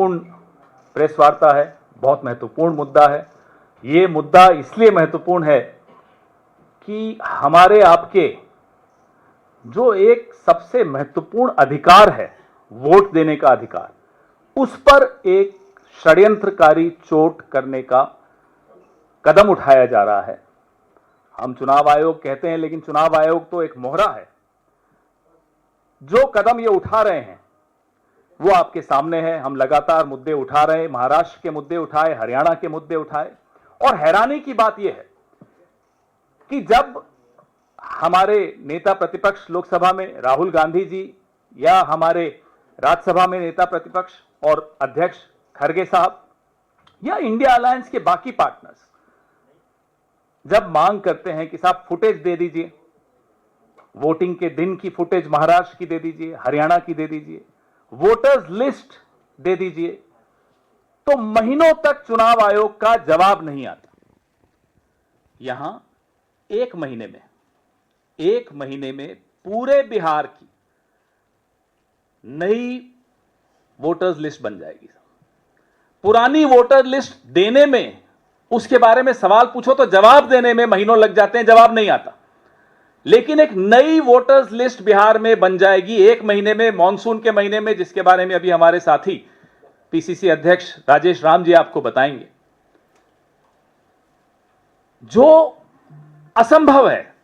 पूर्ण प्रेस वार्ता है, बहुत महत्वपूर्ण मुद्दा है। ये मुद्दा इसलिए महत्वपूर्ण है कि हमारे आपके जो एक सबसे महत्वपूर्ण अधिकार है, वोट देने का अधिकार, उस पर एक षड्यंत्रकारी चोट करने का कदम उठाया जा रहा है। हम चुनाव आयोग कहते हैं, लेकिन चुनाव आयोग तो एक मोहरा है। जो कदम ये उठा रहे हैं वो आपके सामने है। हम लगातार मुद्दे उठा रहे हैं, महाराष्ट्र के मुद्दे उठाए, हरियाणा के मुद्दे उठाए, और हैरानी की बात यह है कि जब हमारे नेता प्रतिपक्ष लोकसभा में राहुल गांधी जी या हमारे राज्यसभा में नेता प्रतिपक्ष और अध्यक्ष खड़गे साहब या इंडिया अलायंस के बाकी पार्टनर्स जब मांग करते हैं कि साहब फुटेज दे दीजिए, वोटिंग के दिन की फुटेज महाराष्ट्र की दे दीजिए, हरियाणा की दे दीजिए, वोटर्स लिस्ट दे दीजिए, तो महीनों तक चुनाव आयोग का जवाब नहीं आता। यहां एक महीने में पूरे बिहार की नई वोटर्स लिस्ट बन जाएगी। पुरानी वोटर लिस्ट देने में, उसके बारे में सवाल पूछो तो जवाब देने में महीनों लग जाते हैं, जवाब नहीं आता। लेकिन एक नई वोटर्स लिस्ट बिहार में बन जाएगी एक महीने में, मॉनसून के महीने में, जिसके बारे में अभी हमारे साथी पीसीसी अध्यक्ष राजेश राम जी आपको बताएंगे। जो असंभव है,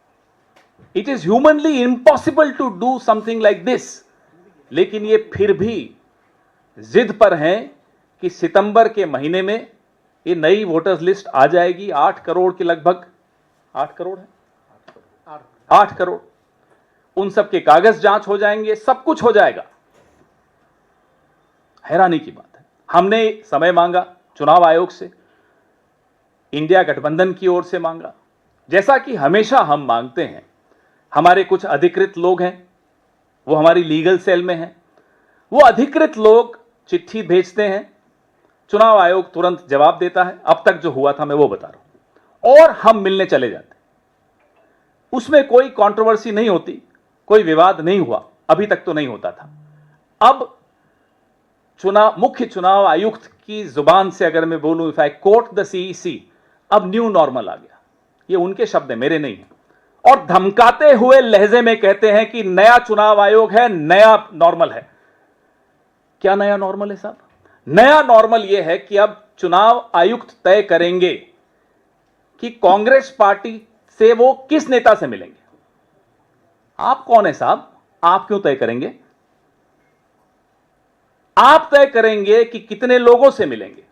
it is humanly impossible to do something like this, लेकिन ये फिर भी जिद पर हैं कि सितंबर के महीने में ये नई वोटर्स लिस्ट आ जाएगी। 8 करोड़ के लगभग, 8 करोड़ है, 8 करोड़, उन सब के कागज जांच हो जाएंगे, सब कुछ हो जाएगा। हैरानी की बात है। हमने समय मांगा चुनाव आयोग से, इंडिया गठबंधन की ओर से मांगा, जैसा कि हमेशा हम मांगते हैं। हमारे कुछ अधिकृत लोग हैं, वो हमारी लीगल सेल में हैं, वो अधिकृत लोग चिट्ठी भेजते हैं, चुनाव आयोग तुरंत जवाब देता है। अब तक जो हुआ था मैं वो बता रहा हूं, और हम मिलने चले जाते, उसमें कोई कंट्रोवर्सी नहीं होती, कोई विवाद नहीं हुआ, अभी तक तो नहीं होता था। अब मुख्य चुनाव आयुक्त की जुबान से अगर मैं बोलूं, if I quote the CEC, अब न्यू नॉर्मल आ गया। ये उनके शब्द है, मेरे नहीं है, और धमकाते हुए लहजे में कहते हैं कि नया चुनाव आयोग है, नया नॉर्मल है। क्या नया नॉर्मल है साहब? नया नॉर्मल यह है कि अब चुनाव आयुक्त तय करेंगे कि कांग्रेस पार्टी से वो किस नेता से मिलेंगे। आप कौन है साहब? आप क्यों तय करेंगे? आप तय करेंगे कि कितने लोगों से मिलेंगे,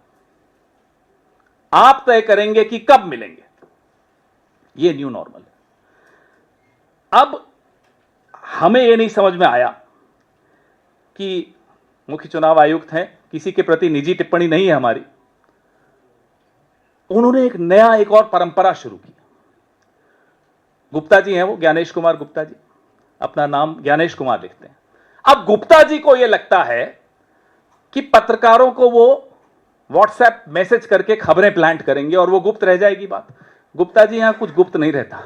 आप तय करेंगे कि कब मिलेंगे। यह न्यू नॉर्मल है। अब हमें यह नहीं समझ में आया कि मुख्य चुनाव आयुक्त हैं, किसी के प्रति निजी टिप्पणी नहीं है हमारी, उन्होंने एक और परंपरा शुरू की। गुप्ता जी हैं वो, ज्ञानेश कुमार गुप्ता जी, अपना नाम ज्ञानेश कुमार लिखते हैं। अब गुप्ता जी को यह लगता है कि पत्रकारों को वो व्हाट्सएप मैसेज करके खबरें प्लांट करेंगे और वो गुप्त रह जाएगी बात। गुप्ता जी, यहां कुछ गुप्त नहीं रहता।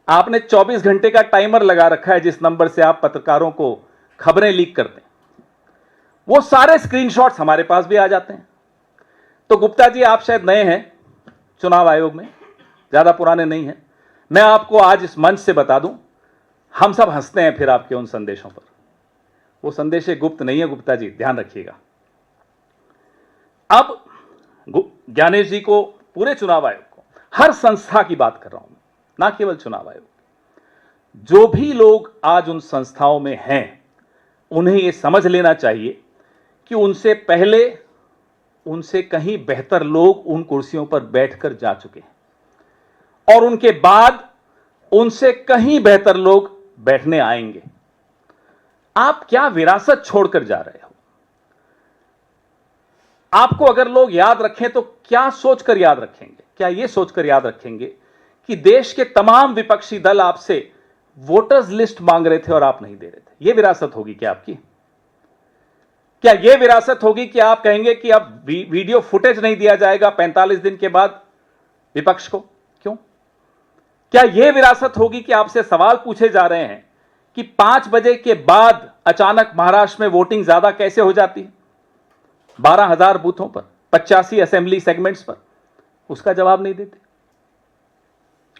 आपने 24 घंटे का टाइमर लगा रखा है, जिस नंबर से आप पत्रकारों को खबरें लीक करते हैं, वो सारे स्क्रीनशॉट्स हमारे पास भी आ जाते हैं। तो गुप्ता जी, आप शायद नए हैं चुनाव आयोग में, ज्यादा पुराने नहीं हैं। मैं आपको आज इस मंच से बता दूं, हम सब हंसते हैं फिर आपके उन संदेशों पर। वो संदेश गुप्त नहीं है गुप्ता जी, ध्यान रखिएगा। अब ज्ञानेश जी को, पूरे चुनाव आयोग को, हर संस्था की बात कर रहा हूं, ना केवल चुनाव आयोग, जो भी लोग आज उन संस्थाओं में हैं, उन्हें यह समझ लेना चाहिए कि उनसे पहले, उनसे कहीं बेहतर लोग उन कुर्सियों पर बैठकर जा चुके हैं, और उनके बाद उनसे कहीं बेहतर लोग बैठने आएंगे। आप क्या विरासत छोड़कर जा रहे हो? आपको अगर लोग याद रखें तो क्या सोचकर याद रखेंगे? क्या यह सोचकर याद रखेंगे कि देश के तमाम विपक्षी दल आपसे वोटर्स लिस्ट मांग रहे थे और आप नहीं दे रहे थे? यह विरासत होगी क्या आपकी? क्या यह विरासत होगी कि आप कहेंगे कि अब वीडियो फुटेज नहीं दिया जाएगा 45 दिन के बाद विपक्ष को? क्यों? क्या यह विरासत होगी कि आपसे सवाल पूछे जा रहे हैं कि 5 बजे के बाद अचानक महाराष्ट्र में वोटिंग ज्यादा कैसे हो जाती है? 12,000 बूथों पर, 85 असेंबली सेगमेंट्स पर, उसका जवाब नहीं देते।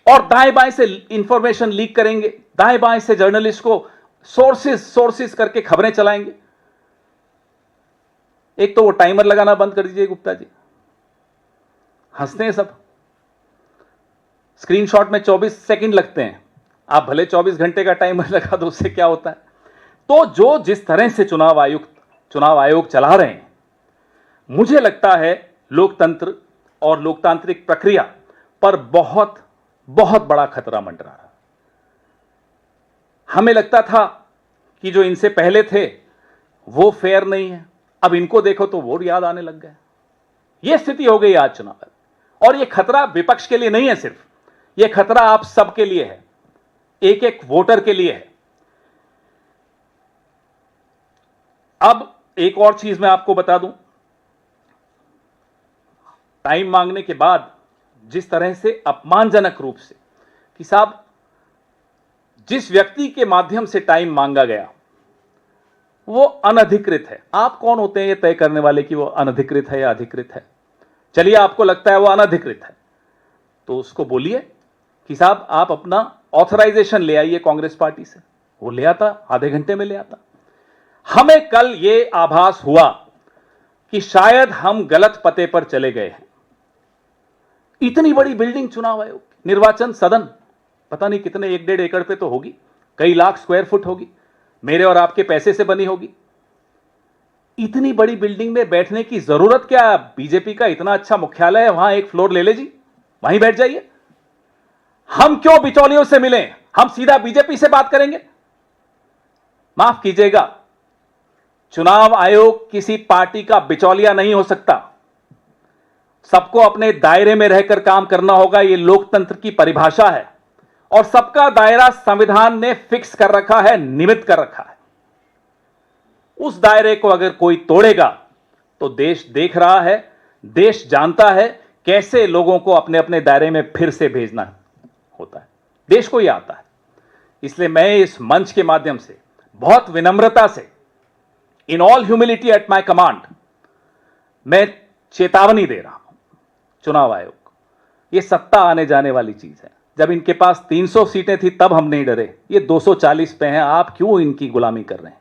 और दाएं बाएं से इंफॉर्मेशन लीक करेंगे, दाएं बाएं से जर्नलिस्ट को सोर्सेस करके खबरें चलाएंगे। एक तो वो टाइमर लगाना बंद कर दीजिए गुप्ता जी, हंसते हैं सब। स्क्रीनशॉट में 24 सेकंड लगते हैं, आप भले 24 घंटे का टाइमर लगा दो, उससे क्या होता है। तो जो जिस तरह से चुनाव आयोग चला रहे हैं, मुझे लगता है लोकतंत्र और लोकतांत्रिक प्रक्रिया पर बहुत बहुत बड़ा खतरा मंडरा रहा। हमें लगता था कि जो इनसे पहले थे वो फेयर नहीं है, अब इनको देखो तो वोट याद आने लग गए। यह स्थिति हो गई आज चुनाव में। और यह खतरा विपक्ष के लिए नहीं है सिर्फ, यह खतरा आप सबके लिए है, एक एक वोटर के लिए है। अब एक और चीज मैं आपको बता दूं, टाइम मांगने के बाद जिस तरह से अपमानजनक रूप से कि साहब जिस व्यक्ति के माध्यम से टाइम मांगा गया वो अनधिकृत है। आप कौन होते हैं ये तय करने वाले कि वो अनधिकृत है या अधिकृत है? चलिए आपको लगता है वो अनधिकृत है तो उसको बोलिए कि साहब आप अपना ऑथराइजेशन ले आइए कांग्रेस पार्टी से। वो ले आता, आधे घंटे में ले आता। हमें कल ये आभास हुआ कि शायद हम गलत पते पर चले गए हैं। इतनी बड़ी बिल्डिंग चुनाव आयोग, निर्वाचन सदन, पता नहीं कितने 1-1.5 एकड़ पे तो होगी, कई लाख स्क्वायर फुट होगी, मेरे और आपके पैसे से बनी होगी। इतनी बड़ी बिल्डिंग में बैठने की जरूरत क्या? बीजेपी का इतना अच्छा मुख्यालय है, वहां एक फ्लोर ले ले जी, वहीं बैठ जाइए। हम क्यों बिचौलियों से मिलें? हम सीधा बीजेपी से बात करेंगे। माफ कीजिएगा, चुनाव आयोग किसी पार्टी का बिचौलिया नहीं हो सकता। सबको अपने दायरे में रहकर काम करना होगा, यह लोकतंत्र की परिभाषा है। और सबका दायरा संविधान ने फिक्स कर रखा है, नियमित कर रखा है। उस दायरे को अगर कोई तोड़ेगा तो देश देख रहा है, देश जानता है कैसे लोगों को अपने अपने दायरे में फिर से भेजना होता है। देश को यह आता है। इसलिए मैं इस मंच के माध्यम से बहुत विनम्रता से, in all humility at my command, मैं चेतावनी दे रहा हूं चुनाव आयोग को। यह सत्ता आने जाने वाली चीज है। जब इनके पास 300 सीटें थी तब हम नहीं डरे, ये 240 पे हैं। आप क्यों इनकी गुलामी कर रहे हैं?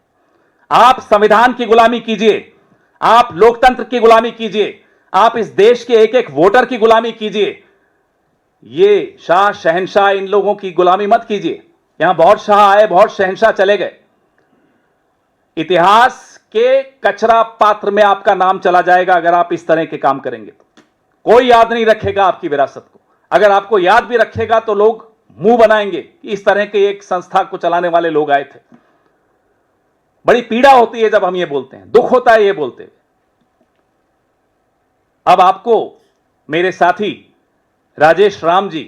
आप संविधान की गुलामी कीजिए, आप लोकतंत्र की गुलामी कीजिए, आप इस देश के एक एक वोटर की गुलामी कीजिए। ये शाह शहंशाह इन लोगों की गुलामी मत कीजिए। यहां बहुत शाह आए, बहुत शहंशाह चले गए। इतिहास के कचरा पात्र में आपका नाम चला जाएगा अगर आप इस तरह के काम करेंगे तो। कोई याद नहीं रखेगा आपकी विरासत को। अगर आपको याद भी रखेगा तो लोग मुंह बनाएंगे कि इस तरह के एक संस्था को चलाने वाले लोग आए थे। बड़ी पीड़ा होती है जब हम ये बोलते हैं, दुख होता है ये बोलते हुए। अब आपको मेरे साथी राजेश राम जी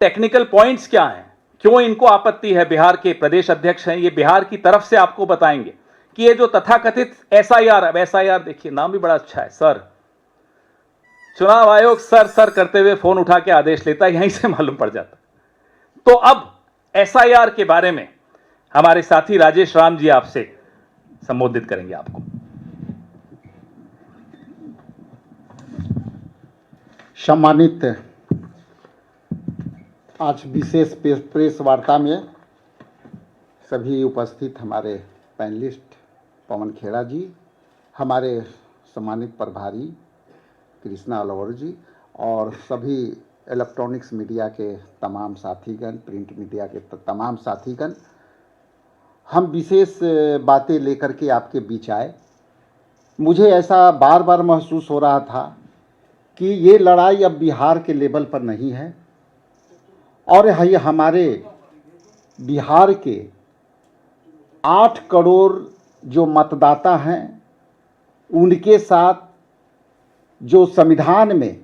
टेक्निकल पॉइंट्स क्या हैं, क्यों इनको आपत्ति है, बिहार के प्रदेश अध्यक्ष हैं, ये बिहार की तरफ से आपको बताएंगे कि ये जो तथाकथित एसआईआर, अब एसआईआर देखिए नाम भी बड़ा अच्छा है, सर। चुनाव आयोग सर करते हुए फोन उठा के आदेश लेता है, यहीं से मालूम पड़ जाता। तो अब एसआईआर के बारे में हमारे साथी राजेश राम जी आपसे संबोधित करेंगे आपको। सम्मानित आज विशेष प्रेस वार्ता में सभी उपस्थित हमारे पैनलिस्ट पवन खेड़ा जी, हमारे सम्मानित प्रभारी कृष्णा अलवर जी और सभी इलेक्ट्रॉनिक्स मीडिया के तमाम साथीगण, प्रिंट मीडिया के तमाम साथीगण, हम विशेष बातें लेकर के आपके बीच आए। मुझे ऐसा बार बार महसूस हो रहा था कि ये लड़ाई अब बिहार के लेवल पर नहीं है और ये हमारे बिहार के 8 करोड़ जो मतदाता हैं उनके साथ जो संविधान में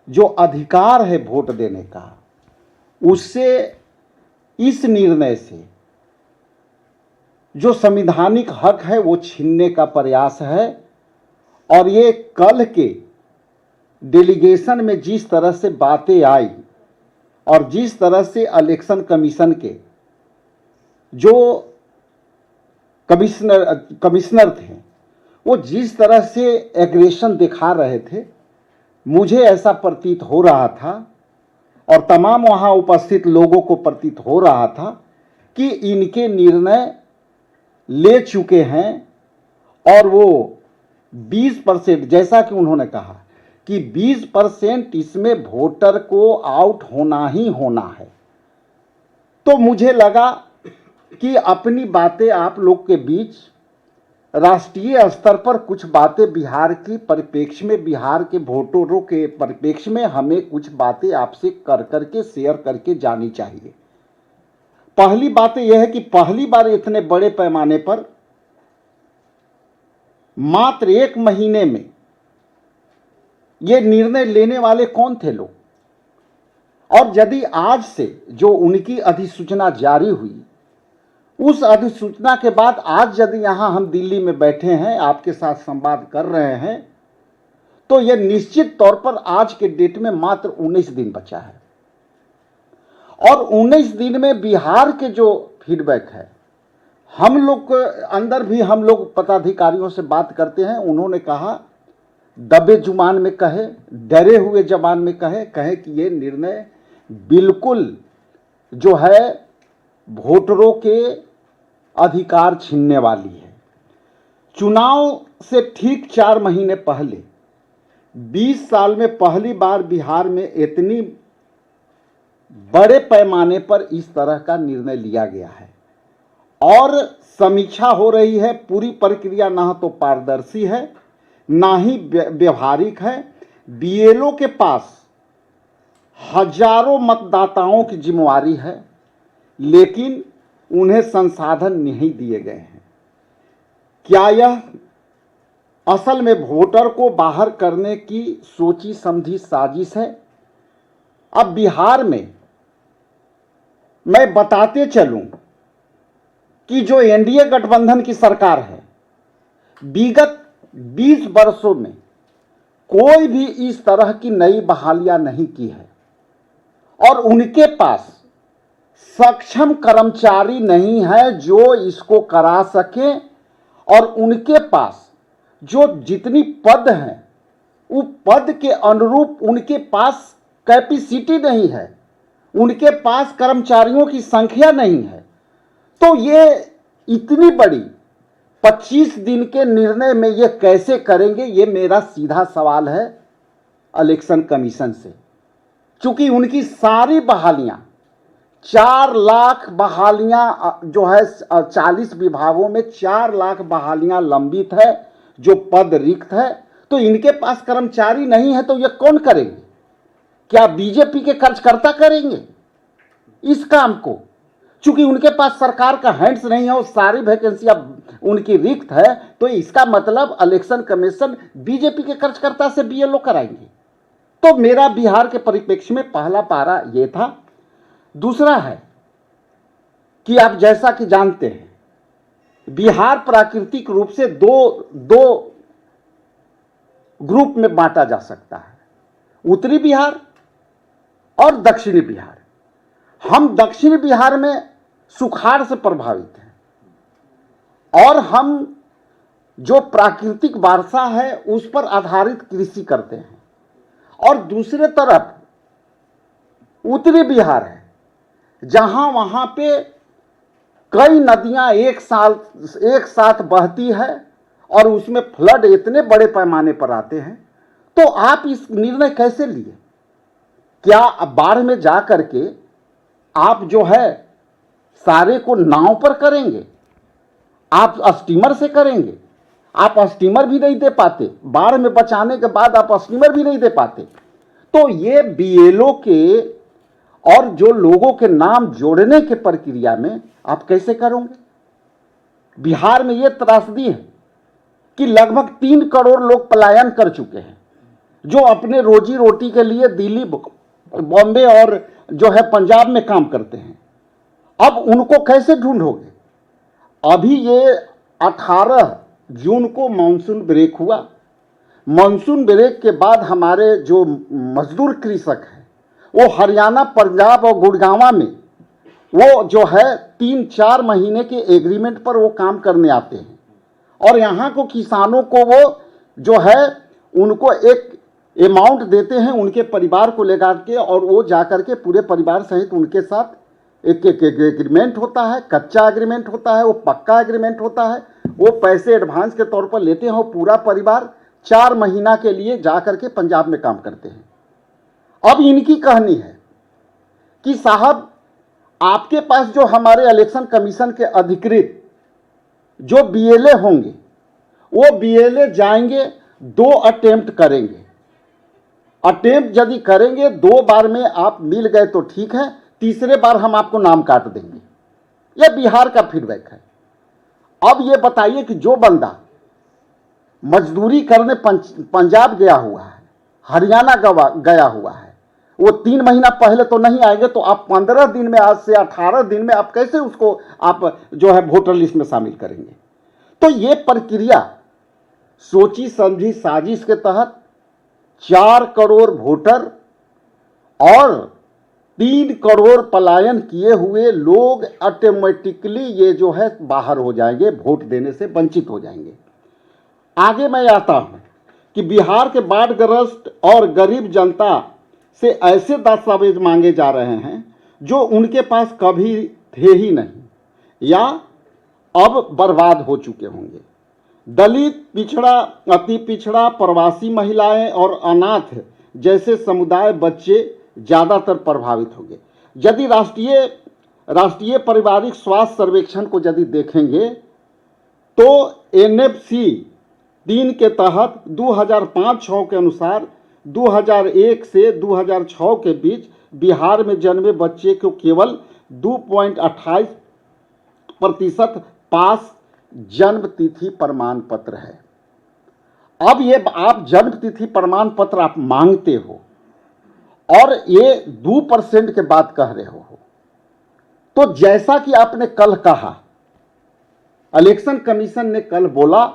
जो अधिकार है वोट देने का, उससे इस निर्णय से जो संवैधानिक हक है वो छीनने का प्रयास है। और ये कल के डेलीगेशन में जिस तरह से बातें आई और जिस तरह से इलेक्शन कमीशन के जो कमिश्नर थे वो जिस तरह से एग्रेशन दिखा रहे थे, मुझे ऐसा प्रतीत हो रहा था और तमाम वहाँ उपस्थित लोगों को प्रतीत हो रहा था कि इनके निर्णय ले चुके हैं और वो 20%, जैसा कि उन्होंने कहा कि 20% इसमें वोटर को आउट होना ही होना है। तो मुझे लगा कि अपनी बातें आप लोग के बीच राष्ट्रीय स्तर पर कुछ बातें बिहार की परिप्रेक्ष्य में, बिहार के वोटरों के परिप्रेक्ष्य में हमें कुछ बातें आपसे कर करके शेयर करके जानी चाहिए। पहली बात यह है कि पहली बार इतने बड़े पैमाने पर मात्र 1 महीने में ये निर्णय लेने वाले कौन थे लोग, और यदि आज से जो उनकी अधिसूचना जारी हुई, उस अधिसूचना के बाद आज यदि यहां हम दिल्ली में बैठे हैं, आपके साथ संवाद कर रहे हैं, तो यह निश्चित तौर पर आज के डेट में मात्र 19 दिन बचा है। और 19 दिन में बिहार के जो फीडबैक है, हम लोग के अंदर भी हम लोग पदाधिकारियों से बात करते हैं, उन्होंने कहा दबे जुबान में कहे, डरे हुए जबान में कहे कि ये निर्णय बिल्कुल जो है वोटरों के अधिकार छीनने वाली है। चुनाव से ठीक 4 महीने पहले 20 साल में पहली बार बिहार में इतनी बड़े पैमाने पर इस तरह का निर्णय लिया गया है और समीक्षा हो रही है। पूरी प्रक्रिया ना तो पारदर्शी है, ना ही व्यवहारिक है। बीएलओ के पास हजारों मतदाताओं की जिम्मेवारी है, लेकिन उन्हें संसाधन नहीं दिए गए हैं। क्या यह असल में वोटर को बाहर करने की सोची समझी साजिश है? अब बिहार में मैं बताते चलूं कि जो एनडीए गठबंधन की सरकार है, विगत 20 वर्षों में कोई भी इस तरह की नई बहालियां नहीं की है और उनके पास सक्षम कर्मचारी नहीं है जो इसको करा सके, और उनके पास जो जितनी पद हैं वो पद के अनुरूप उनके पास कैपेसिटी नहीं है, उनके पास कर्मचारियों की संख्या नहीं है। तो ये इतनी बड़ी 25 दिन के निर्णय में ये कैसे करेंगे, ये मेरा सीधा सवाल है इलेक्शन कमीशन से। चूंकि उनकी सारी बहालियां 4 लाख बहालियां जो है 40 विभागों में 4 लाख बहालियां लंबित है, जो पद रिक्त है, तो इनके पास कर्मचारी नहीं है तो ये कौन करेंगे? क्या बीजेपी के कार्यकर्ता करेंगे इस काम को? चूंकि उनके पास सरकार का हैंड्स नहीं है और सारी वैकेंसियां उनकी रिक्त है, तो इसका मतलब इलेक्शन कमीशन बीजेपी के कार्यकर्ता से बीएलओ कराएंगे। तो मेरा बिहार के परिप्रेक्ष्य में पहला पारा यह था। दूसरा है कि आप जैसा कि जानते हैं, बिहार प्राकृतिक रूप से दो ग्रुप में बांटा जा सकता है, उत्तरी बिहार और दक्षिणी बिहार। हम दक्षिणी बिहार में सुखाड़ से प्रभावित हैं और हम जो प्राकृतिक वर्षा है उस पर आधारित कृषि करते हैं, और दूसरे तरफ उत्तरी बिहार है जहां वहां पे कई नदियां एक साथ बहती है और उसमें फ्लड इतने बड़े पैमाने पर आते हैं। तो आप इस निर्णय कैसे लिए? क्या बाढ़ में जा करके आप जो है सारे को नाव पर करेंगे? आप स्टीमर से करेंगे? आप स्टीमर भी नहीं दे पाते, बाढ़ में बचाने के बाद आप स्टीमर भी नहीं दे पाते। तो ये बीएलओ के और जो लोगों के नाम जोड़ने के प्रक्रिया में आप कैसे करोगे? बिहार में ये त्रासदी है कि लगभग 3 करोड़ लोग पलायन कर चुके हैं, जो अपने रोजी रोटी के लिए दिल्ली, बॉम्बे और जो है पंजाब में काम करते हैं। अब उनको कैसे ढूंढोगे? अभी ये 18 जून को मानसून ब्रेक हुआ। मानसून ब्रेक के बाद हमारे जो मजदूर कृषक हैं वो हरियाणा, पंजाब और गुड़गांव में वो जो है 3-4 महीने के एग्रीमेंट पर वो काम करने आते हैं और यहाँ को किसानों को वो जो है उनको एक अमाउंट देते हैं उनके परिवार को लेकर के, और वो जाकर के पूरे परिवार सहित उनके साथ एक एग्रीमेंट होता है, कच्चा एग्रीमेंट होता है, वो पक्का एग्रीमेंट होता है। वो पैसे एडवांस के तौर पर लेते हैं और पूरा परिवार 4 महीना के लिए जाकर के पंजाब में काम करते हैं। अब इनकी कहानी है कि साहब आपके पास जो हमारे इलेक्शन कमीशन के अधिकृत जो बीएलए होंगे, वो बीएलए जाएंगे, 2 अटेम्प्ट करेंगे। अटेम्प्ट यदि करेंगे 2 बार में आप मिल गए तो ठीक है, तीसरे बार हम आपको नाम काट देंगे। यह बिहार का फीडबैक है। अब ये बताइए कि जो बंदा मजदूरी करने पंजाब गया हुआ है, हरियाणा गया हुआ है, वो 3 महीना पहले तो नहीं आएंगे, तो आप 15 दिन में, आज से 18 दिन में आप कैसे उसको आप जो है वोटर लिस्ट में शामिल करेंगे? तो ये प्रक्रिया सोची समझी साजिश के तहत 4 करोड़ वोटर और 3 करोड़ पलायन किए हुए लोग ऑटोमेटिकली ये जो है बाहर हो जाएंगे, वोट देने से वंचित हो जाएंगे। आगे मैं आता हूं कि बिहार के बाढ़ग्रस्त और गरीब जनता से ऐसे दस्तावेज मांगे जा रहे हैं जो उनके पास कभी थे ही नहीं या अब बर्बाद हो चुके होंगे। दलित, पिछड़ा, अति पिछड़ा, प्रवासी महिलाएं और अनाथ जैसे समुदाय बच्चे ज़्यादातर प्रभावित होंगे। यदि राष्ट्रीय पारिवारिक स्वास्थ्य सर्वेक्षण को यदि देखेंगे तो NFC 3 के तहत 2005-06 के अनुसार 2001 से 2006 के बीच बिहार में जन्मे बच्चे को केवल 2.28% पास जन्म तिथि प्रमाण पत्र है। अब ये आप जन्म तिथि प्रमाण पत्र आप मांगते हो और ये 2% के बात कह रहे हो, तो जैसा कि आपने कल कहा, इलेक्शन कमीशन ने कल बोला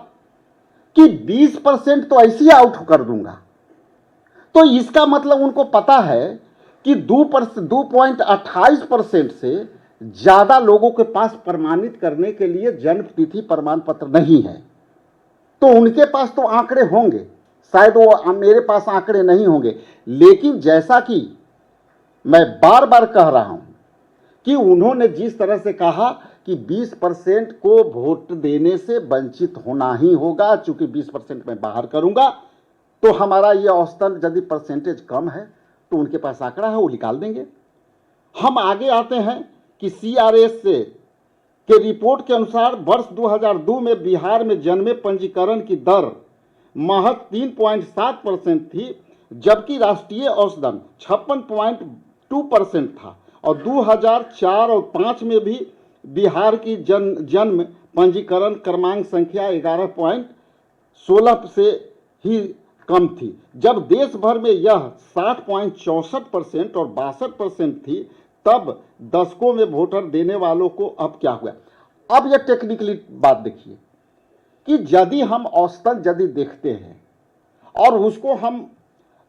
कि 20% तो ऐसे ही आउट कर दूंगा, तो इसका मतलब उनको पता है कि 2.28% से ज्यादा लोगों के पास प्रमाणित करने के लिए जन्म तिथि प्रमाण पत्र नहीं है। तो उनके पास तो आंकड़े होंगे, शायद वो मेरे पास आंकड़े नहीं होंगे, लेकिन जैसा कि मैं बार बार कह रहा हूं कि उन्होंने जिस तरह से कहा कि 20% को वोट देने से वंचित होना ही होगा, चूंकि 20% मैं बाहर करूंगा, तो हमारा ये औसतन यदि परसेंटेज कम है तो उनके पास आंकड़ा है, वो निकाल देंगे। हम आगे आते हैं कि CRS के रिपोर्ट के अनुसार वर्ष 2002 में बिहार में जन्मे पंजीकरण की दर महज 3.7% थी, जबकि राष्ट्रीय औसतन 56.2% था। और 2004 और 5 में भी बिहार की जन्म पंजीकरण क्रमांक संख्या 11.16 से ही कम थी, जब देश भर में यह 60.64% और 62% थी। तब दशकों में वोटर देने वालों को अब क्या हुआ? अब यह टेक्निकली बात देखिए कि यदि हम औसतन यदि देखते हैं और उसको हम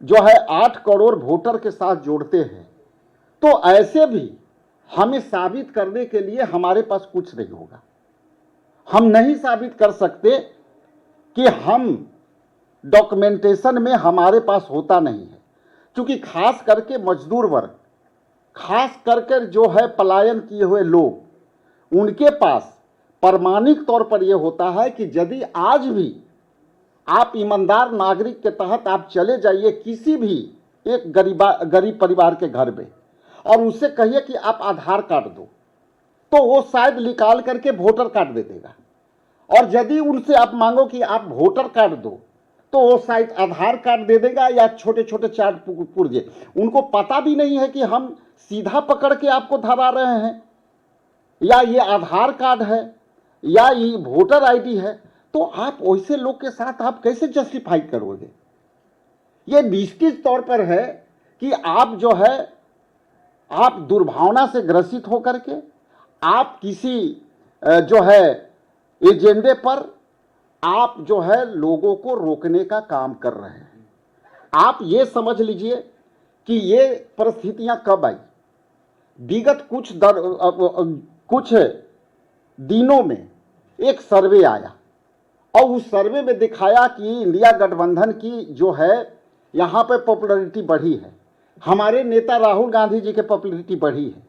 जो है 8 करोड़ वोटर के साथ जोड़ते हैं, तो ऐसे भी हमें साबित करने के लिए हमारे पास कुछ नहीं होगा। हम नहीं साबित कर सकते कि हम डॉक्यूमेंटेशन में हमारे पास होता नहीं है, क्योंकि खास करके मजदूर वर्ग, खास करके जो है पलायन किए हुए लोग, उनके पास प्रमाणिक तौर पर यह होता है कि यदि आज भी आप ईमानदार नागरिक के तहत आप चले जाइए किसी भी एक गरीब परिवार के घर में और उससे कहिए कि आप आधार कार्ड दो, तो वो शायद निकाल करके वोटर कार्ड दे देगा। और यदि उनसे आप मांगो कि आप वोटर कार्ड दो, तो वो शायद आधार कार्ड दे देगा या छोटे छोटे चार्ट पुर्जे। उनको पता भी नहीं है कि हम सीधा पकड़ के आपको धरा रहे हैं या ये आधार कार्ड है या ये वोटर आईडी है। तो आप वैसे लोग के साथ आप कैसे जस्टिफाई करोगे? ये निश्चित तौर पर है कि आप जो है आप दुर्भावना से ग्रसित होकर के आप किसी जो है एजेंडे पर आप जो है लोगों को रोकने का काम कर रहे हैं। आप ये समझ लीजिए कि ये परिस्थितियां कब आई। विगत कुछ दिनों में एक सर्वे आया और उस सर्वे में दिखाया कि इंडिया गठबंधन की जो है यहाँ पे पॉपुलैरिटी बढ़ी है, हमारे नेता राहुल गांधी जी के पॉपुलैरिटी बढ़ी है।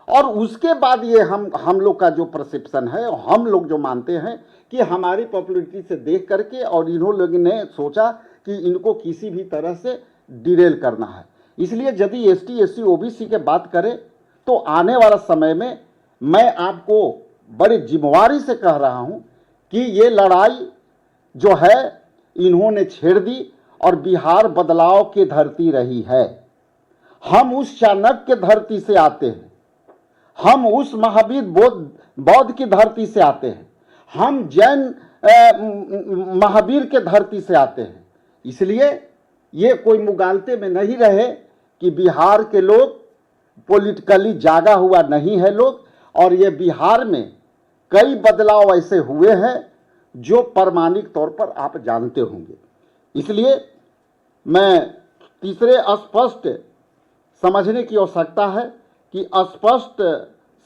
और उसके बाद ये हम लोग का जो परसेप्शन है, हम लोग जो मानते हैं कि हमारी पॉपुलैरिटी से देख करके और इन्हों लोगों ने सोचा कि इनको किसी भी तरह से डिरेल करना है। इसलिए यदि एसटी एससी ओबीसी के बात करें तो आने वाला समय में मैं आपको बड़ी जिम्मेवारी से कह रहा हूं कि ये लड़ाई जो है इन्होंने छेड़ दी और बिहार बदलाव की धरती रही है। हम उस चाणक्य धरती से आते हैं, हम उस महावीर बौद्ध की धरती से आते हैं, हम जैन महावीर के धरती से आते हैं। इसलिए ये कोई मुगालते में नहीं रहे कि बिहार के लोग पॉलिटिकली जागा हुआ नहीं है लोग, और ये बिहार में कई बदलाव ऐसे हुए हैं जो प्रामाणिक तौर पर आप जानते होंगे। इसलिए मैं तीसरे स्पष्ट समझने की आवश्यकता है कि स्पष्ट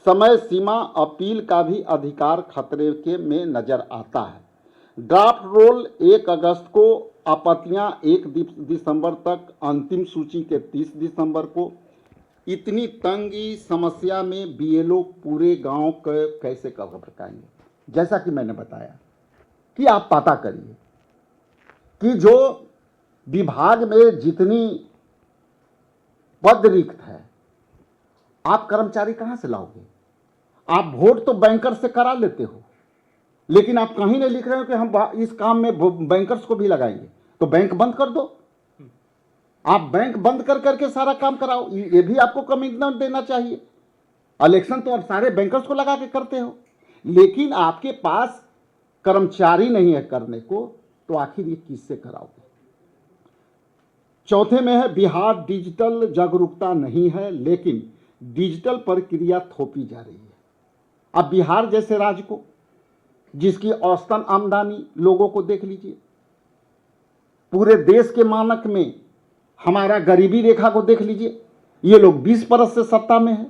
समय सीमा अपील का भी अधिकार खतरे के में नजर आता है। ड्राफ्ट रोल 1 अगस्त को, आपत्तियां 1 दिसंबर तक, अंतिम सूची के 30 दिसंबर को। इतनी तंगी समस्या में बीएलओ पूरे गांव के कैसे कवर कराएंगे? जैसा कि मैंने बताया कि आप पता करिए कि जो विभाग में जितनी पद रिक्त है, आप कर्मचारी कहां से लाओगे? आप वोट तो बैंकर से करा लेते हो, लेकिन आप कहीं नहीं लिख रहे हो कि हम इस काम में बैंकर्स को भी लगाएंगे। तो बैंक बंद कर दो, आप बैंक बंद कर करके सारा काम कराओ। ये भी आपको कमिटमेंट देना चाहिए। इलेक्शन तो आप सारे बैंकर्स को लगा के करते हो, लेकिन आपके पास कर्मचारी नहीं है करने को, तो आखिर ये किससे कराओगे? चौथे में है बिहार डिजिटल जागरूकता नहीं है, लेकिन डिजिटल प्रक्रिया थोपी जा रही है। अब बिहार जैसे राज्य को, जिसकी औसतन आमदनी लोगों को देख लीजिए, पूरे देश के मानक में हमारा गरीबी रेखा को देख लीजिए, ये लोग 20 बरस से सत्ता में है,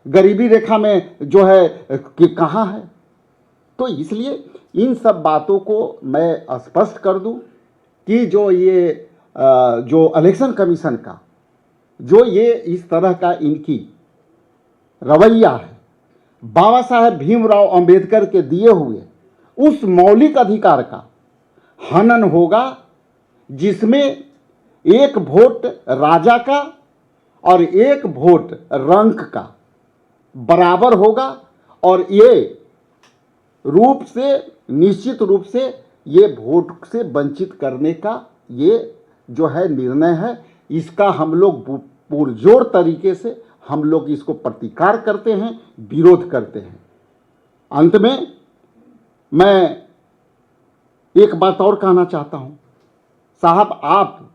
गरीबी रेखा में जो है कि कहाँ है। तो इसलिए इन सब बातों को मैं स्पष्ट कर दूं कि जो इलेक्शन कमीशन का जो ये इस तरह का इनकी रवैया है, बाबा साहेब भीमराव अंबेडकर के दिए हुए उस मौलिक अधिकार का हनन होगा, जिसमें एक वोट राजा का और एक वोट रंक का बराबर होगा। और ये रूप से निश्चित रूप से ये वोट से वंचित करने का ये जो है निर्णय है। इसका हम लोग पुरजोर तरीके से हम लोग इसको प्रतिकार करते हैं, विरोध करते हैं। अंत में मैं एक बात और कहना चाहता हूं साहब, आप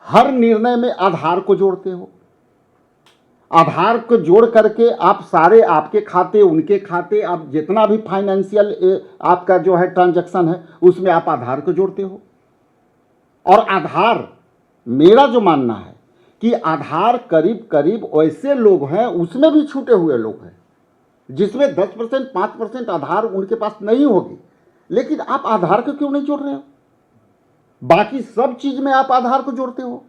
हर निर्णय में आधार को जोड़ते हो। आधार को जोड़ करके आप सारे आपके खाते, उनके खाते, आप जितना भी फाइनेंशियल आपका जो है ट्रांजैक्शन है, उसमें आप आधार को जोड़ते हो। और आधार, मेरा जो मानना है कि आधार करीब करीब ऐसे लोग हैं, उसमें भी छूटे हुए लोग हैं, जिसमें 10% 5% आधार उनके पास नहीं होगी, लेकिन आप आधार को क्यों नहीं जोड़ रहे हो? बाकी सब चीज में आप आधार को जोड़ते हो।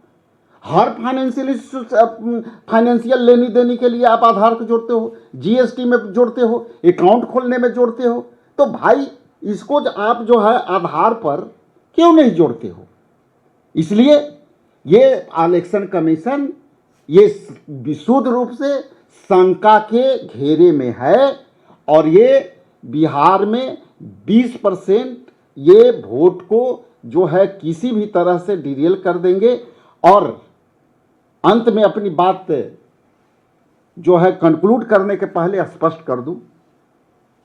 हर फाइनेंशियल लेनी देनी के लिए आप आधार को जोड़ते हो, जीएसटी में जोड़ते हो, अकाउंट खोलने में जोड़ते हो। तो भाई इसको आप जो है आधार पर क्यों नहीं जोड़ते हो? इसलिए ये इलेक्शन कमीशन ये विशुद्ध रूप से शंका के घेरे में है, और ये बिहार में 20% ये वोट को जो है किसी भी तरह से डिरेल कर देंगे। और अंत में अपनी बात जो है कंक्लूड करने के पहले स्पष्ट कर दूं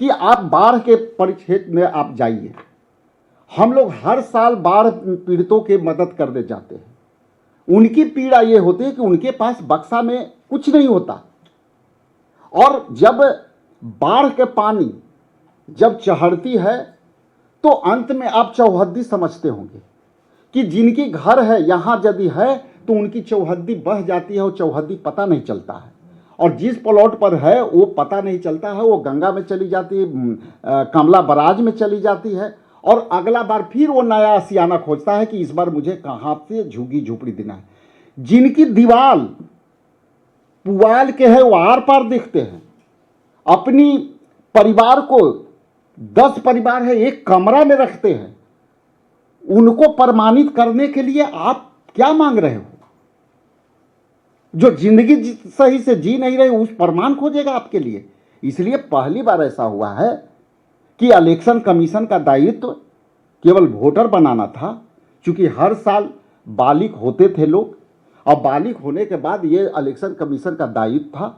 कि आप बाढ़ के परिक्षेत्र में आप जाइए, हम लोग हर साल बाढ़ पीड़ितों के मदद करने जाते हैं। उनकी पीड़ा ये होती है कि उनके पास बक्सा में कुछ नहीं होता, और जब बाढ़ के पानी जब चढ़ती है तो अंत में आप चौहद्दी समझते होंगे कि जिनकी घर है यहाँ यदि है तो उनकी चौहद्दी बह जाती है, और चौहद्दी पता नहीं चलता है, और जिस प्लॉट पर है वो पता नहीं चलता है, वो गंगा में चली जाती है, कमला बराज में चली जाती है, और अगला बार फिर वो नया सियाना खोजता है कि इस बार मुझे कहाँ से झुग्गी झोपड़ी देना है। जिनकी दीवार पुआल के है वो आर पार देखते हैं, अपनी परिवार को 10 परिवार है एक कमरा में रखते हैं, उनको प्रमाणित करने के लिए आप क्या मांग रहे हो? जो जिंदगी सही से जी नहीं रहे उस प्रमाण खोजेगा आपके लिए। इसलिए पहली बार ऐसा हुआ है कि इलेक्शन कमीशन का दायित्व केवल वोटर बनाना था, क्योंकि हर साल बालिग होते थे लोग, और बालिग होने के बाद ये इलेक्शन कमीशन का दायित्व था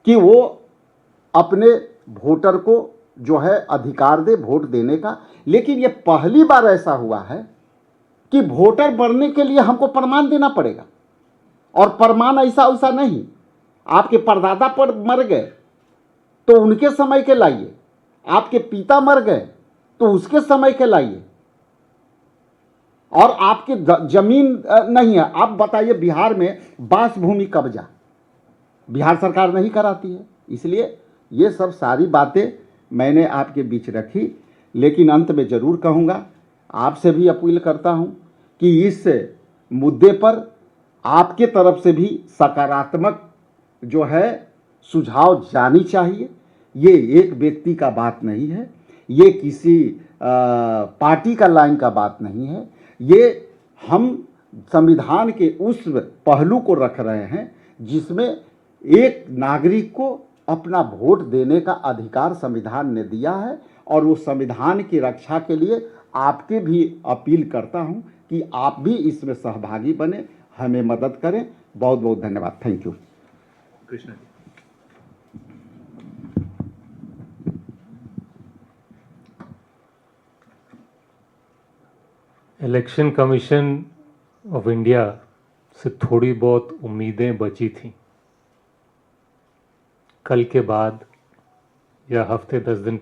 कि वो अपने वोटर को जो है अधिकार दे वोट देने का। लेकिन ये पहली बार ऐसा हुआ है कि वोटर बनने के लिए हमको प्रमाण देना पड़ेगा, और प्रमाण ऐसा वैसा नहीं, आपके परदादा पर मर गए तो उनके समय के लाइए, आपके पिता मर गए तो उसके समय के लाइए, और आपकी जमीन नहीं है। आप बताइए, बिहार में बास भूमि कब्जा बिहार सरकार नहीं कराती है। इसलिए ये सब सारी बातें मैंने आपके बीच रखी, लेकिन अंत में ज़रूर कहूँगा, आपसे भी अपील करता हूँ कि इस मुद्दे पर आपके तरफ से भी सकारात्मक जो है सुझाव जानी चाहिए। ये एक व्यक्ति का बात नहीं है, ये किसी पार्टी का लाइन का बात नहीं है, ये हम संविधान के उस पहलू को रख रहे हैं जिसमें एक नागरिक को अपना वोट देने का अधिकार संविधान ने दिया है, और वो संविधान की रक्षा के लिए आपके भी अपील करता हूं कि आप भी इसमें सहभागी बने, हमें मदद करें। बहुत बहुत धन्यवाद। Thank you. Krishna ji. Election commission of India से थोड़ी बहुत उम्मीदें बची थी। कल के बाद या हफ्ते 10 दिन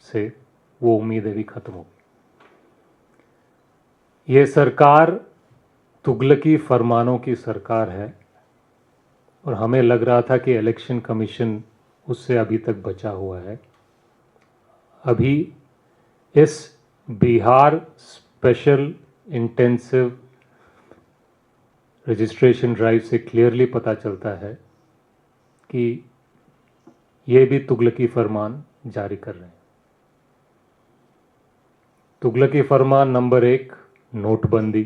से वो उम्मीदें भी खत्म हो गई। ये सरकार तुगलकी फरमानों की सरकार है, और हमें लग रहा था कि इलेक्शन कमीशन उससे अभी तक बचा हुआ है। अभी इस Bihar special intensive registration drive से क्लियरली पता चलता है कि ये भी तुगलकी फरमान जारी कर रहे हैं। तुगलकी फरमान नंबर 1 नोटबंदी,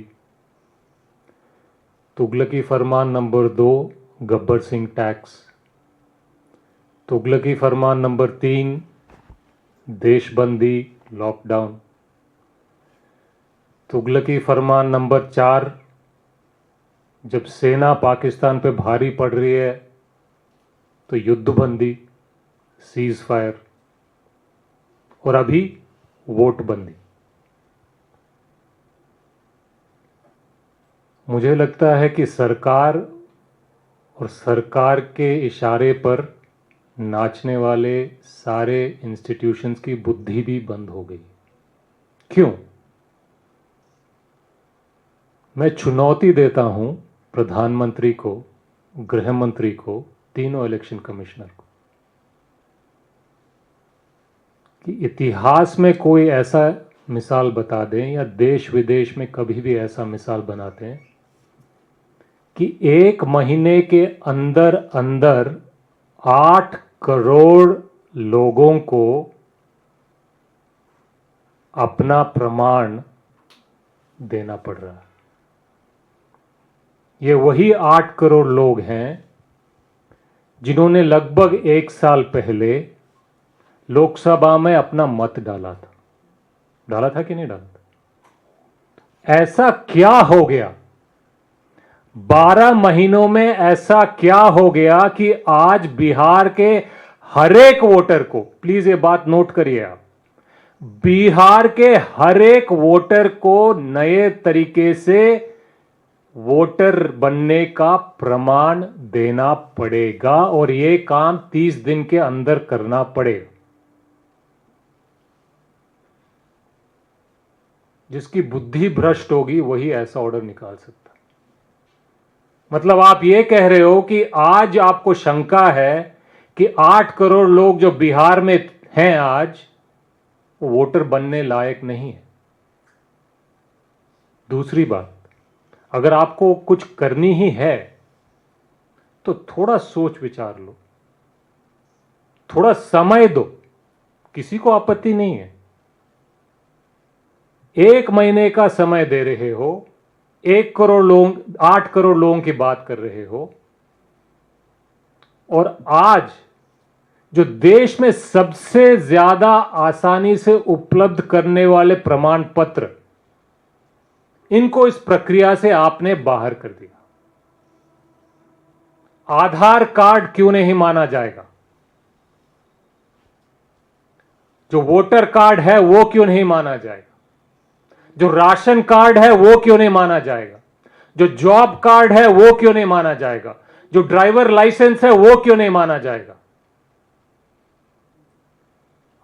तुगलकी फरमान नंबर 2 गब्बर सिंह टैक्स, तुगलकी फरमान नंबर 3 देशबंदी लॉकडाउन, तुगलकी फरमान नंबर 4 जब सेना पाकिस्तान पे भारी पड़ रही है तो युद्धबंदी सीज फायर, और अभी वोटबंदी। मुझे लगता है कि सरकार और सरकार के इशारे पर नाचने वाले सारे इंस्टीट्यूशंस की बुद्धि भी बंद हो गई। क्यों? मैं चुनौती देता हूं प्रधानमंत्री को, गृह मंत्री को, तीनों इलेक्शन कमिश्नर को, कि इतिहास में कोई ऐसा मिसाल बता दें या देश विदेश में कभी भी ऐसा मिसाल बनाते हैं कि 1 महीने के अंदर अंदर 8 करोड़ लोगों को अपना प्रमाण देना पड़ रहा है। ये वही 8 करोड़ लोग हैं जिन्होंने लगभग 1 साल पहले लोकसभा में अपना मत डाला था। डाला था कि नहीं डाला था? ऐसा क्या हो गया 12 महीनों में? ऐसा क्या हो गया कि आज बिहार के हर एक वोटर को, प्लीज ये बात नोट करिए आप, बिहार के हर एक वोटर को नए तरीके से वोटर बनने का प्रमाण देना पड़ेगा, और यह काम 30 दिन के अंदर करना पड़ेगा। जिसकी बुद्धि भ्रष्ट होगी वही ऐसा ऑर्डर निकाल सकता। मतलब आप ये कह रहे हो कि आज आपको शंका है कि 8 करोड़ लोग जो बिहार में हैं आज, वो वोटर बनने लायक नहीं है। दूसरी बात, अगर आपको कुछ करनी ही है तो थोड़ा सोच विचार लो, थोड़ा समय दो, किसी को आपत्ति नहीं है। 1 महीने का समय दे रहे हो, 1 करोड़ लोग, 8 करोड़ लोगों की बात कर रहे हो, और आज जो देश में सबसे ज्यादा आसानी से उपलब्ध करने वाले प्रमाण पत्र, इनको इस प्रक्रिया से आपने बाहर कर दिया। आधार कार्ड क्यों नहीं माना जाएगा? जो वोटर कार्ड है वो क्यों नहीं माना जाएगा? जो राशन कार्ड है वो क्यों नहीं माना जाएगा? जो जॉब कार्ड है वो क्यों नहीं माना जाएगा? जो ड्राइवर लाइसेंस है वो क्यों नहीं माना जाएगा?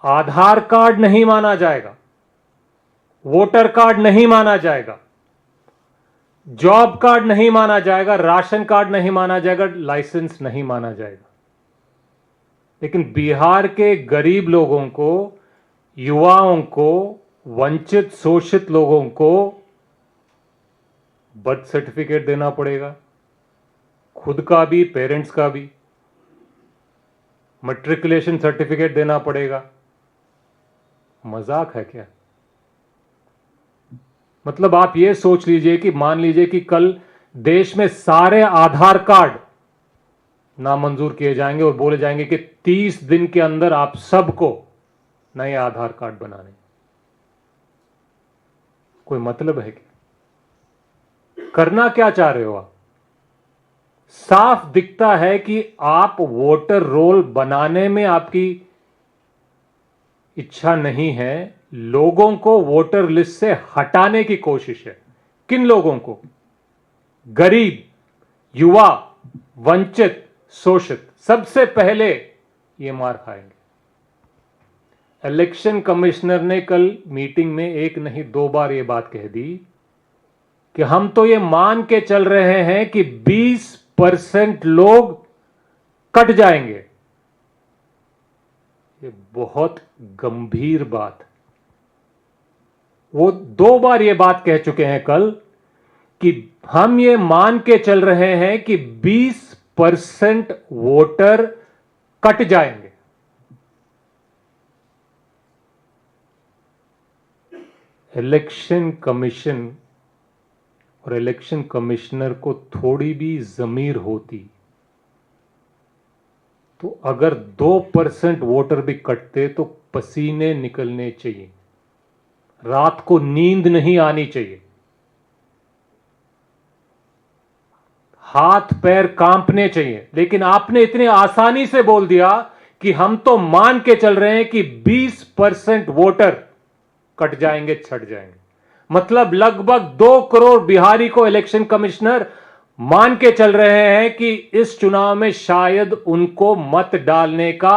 आधार कार्ड नहीं माना जाएगा, वोटर कार्ड नहीं माना जाएगा, जॉब कार्ड नहीं माना जाएगा, राशन कार्ड नहीं माना जाएगा, लाइसेंस नहीं माना जाएगा। लेकिन बिहार के गरीब लोगों को, युवाओं को, वंचित शोषित लोगों को बर्थ सर्टिफिकेट देना पड़ेगा, खुद का भी, पेरेंट्स का भी, मैट्रिकुलेशन सर्टिफिकेट देना पड़ेगा। मजाक है क्या? मतलब आप ये सोच लीजिए कि मान लीजिए कि कल देश में सारे आधार कार्ड नामंजूर किए जाएंगे और बोले जाएंगे कि 30 दिन के अंदर आप सबको नए आधार कार्ड बनाने। कोई मतलब है क्या? करना क्या चाह रहे हो आप? साफ दिखता है कि आप वोटर रोल बनाने में आपकी इच्छा नहीं है, लोगों को वोटर लिस्ट से हटाने की कोशिश है। किन लोगों को? गरीब, युवा, वंचित, शोषित, सबसे पहले ये मार खाएंगे। इलेक्शन कमिश्नर ने कल मीटिंग में एक नहीं 2 बार ये बात कह दी कि हम तो ये मान के चल रहे हैं कि 20% लोग कट जाएंगे। ये बहुत गंभीर बात है। वो 2 बार ये बात कह चुके हैं कल कि हम ये मान के चल रहे हैं कि 20% वोटर कट जाएंगे। इलेक्शन कमीशन और इलेक्शन कमिश्नर को थोड़ी भी जमीर होती तो अगर 2% वोटर भी कटते तो पसीने निकलने चाहिए, रात को नींद नहीं आनी चाहिए, हाथ पैर कांपने चाहिए। लेकिन आपने इतने आसानी से बोल दिया कि हम तो मान के चल रहे हैं कि 20% वोटर कट जाएंगे, छट जाएंगे। मतलब लगभग 2 करोड़ बिहारी को इलेक्शन कमिश्नर मान के चल रहे हैं कि इस चुनाव में शायद उनको मत डालने का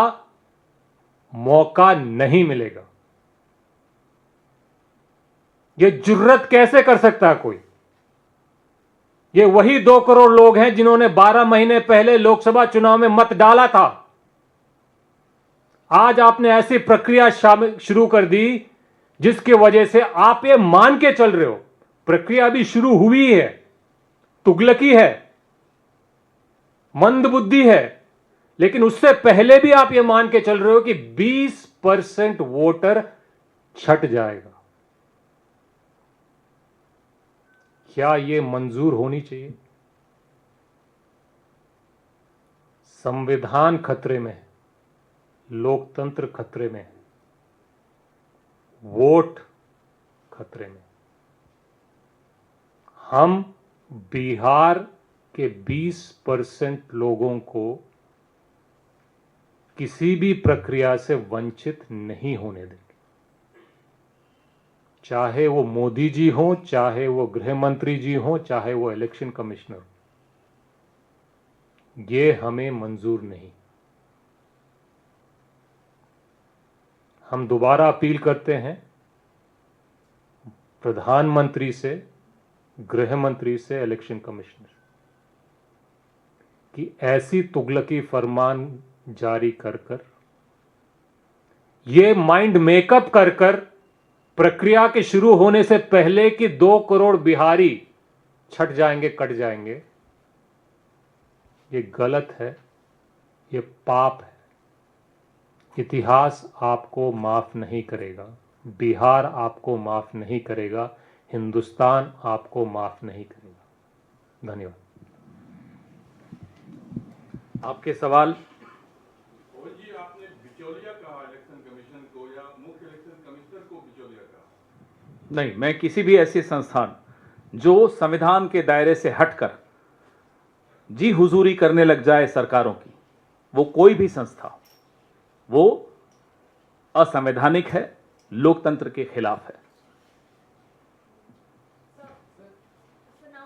मौका नहीं मिलेगा। यह जुर्रत कैसे कर सकता है कोई? ये वही 2 करोड़ लोग हैं जिन्होंने 12 महीने पहले लोकसभा चुनाव में मत डाला था। आज आपने ऐसी प्रक्रिया शुरू कर दी जिसकी वजह से आप ये मान के चल रहे हो, प्रक्रिया अभी शुरू हुई है, तुगलकी है, मंदबुद्धि है, लेकिन उससे पहले भी आप ये मान के चल रहे हो कि 20% वोटर छट जाएगा। क्या ये मंजूर होनी चाहिए? संविधान खतरे में है, लोकतंत्र खतरे में है, वोट खतरे में। हम बिहार के 20% लोगों को किसी भी प्रक्रिया से वंचित नहीं होने देंगे, चाहे वो मोदी जी हो, चाहे वो गृह मंत्री जी हो, चाहे वो इलेक्शन कमिश्नर। ये हमें मंजूर नहीं। हम दोबारा अपील करते हैं प्रधानमंत्री से, गृह मंत्री से, इलेक्शन कमिश्नर कि ऐसी तुगलकी फरमान जारी कर कर, ये माइंड मेकअप कर कर प्रक्रिया के शुरू होने से पहले कि 2 करोड़ बिहारी छट जाएंगे, कट जाएंगे, ये गलत है, ये पाप है। इतिहास आपको माफ नहीं करेगा, बिहार आपको माफ नहीं करेगा, हिंदुस्तान आपको माफ नहीं करेगा। धन्यवाद। आपके सवाल। जी, आपने बिचौलिया कहा इलेक्शन कमीशन को या मुख्य इलेक्शन कमिश्नर को बिचौलिया कहा? नहीं, मैं किसी भी ऐसी संस्थान जो संविधान के दायरे से हटकर जी हुजूरी करने लग जाए सरकारों की, वो कोई भी संस्था, वो असंवैधानिक है, लोकतंत्र के खिलाफ है।